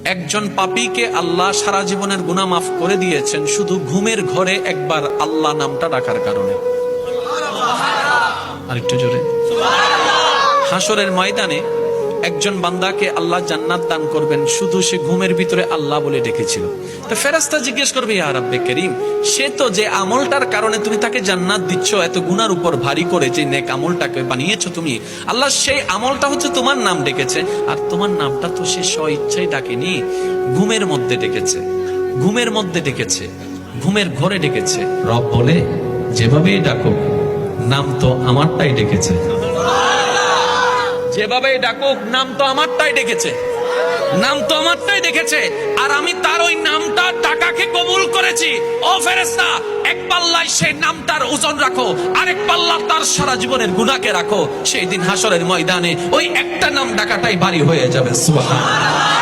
একজন পাপীকে আল্লাহ সারা জীবনের গুনাহ মাফ করে দিয়েছেন শুধু ঘুমের ঘরে একবার আল্লাহ নামটা ডাকার কারণে। আরেকটু জোরে। হাসরের ময়দানে একজন বান্দাকে আল্লাহ জান্নাত দান করবেন শুধু সে ঘুমের ভিতরে আল্লাহ বলে ডেকেছিল। তো ফেরেশতা জিজ্ঞেস করবে, ইয়া রাব্বে কারীম, সে তো যে আমলটার কারণে তুমি তাকে জান্নাত দিচ্ছ, এত গুনার উপর ভারী করে যে নেক আমলটাকে বানিয়েছো তুমি, আল্লাহ সেই আমলটা হচ্ছে তোমার নাম ডেকেছে, আর তোমার নামটা তো সে স্ব ইচ্ছায় ডাকেনি, ঘুমের মধ্যে ডেকেছে, ঘুমের মধ্যে ডেকেছে, ঘুমের ঘরে ডেকেছে। রব বলে, যেভাবেই ডাকো নাম তো আমারটাই ডেকেছে, যেভাবে ডাকুক নাম তো আমারটাই ডেকেছে, নাম তো আমারটাই ডেকেছে, আর আমি তার ওই নামটা টাকাকে কবুল করেছি। ও ফেরেশতা, এক পাল্লায় সেই নামটার ওজন রাখো, আরেক পাল্লা তার সারা জীবনের গুনাহকে রাখো। সেই দিন হাসরের ময়দানে ওই একটা নাম ডাকাটাই ভারী হয়ে যাবে। সুবহানাল্লাহ।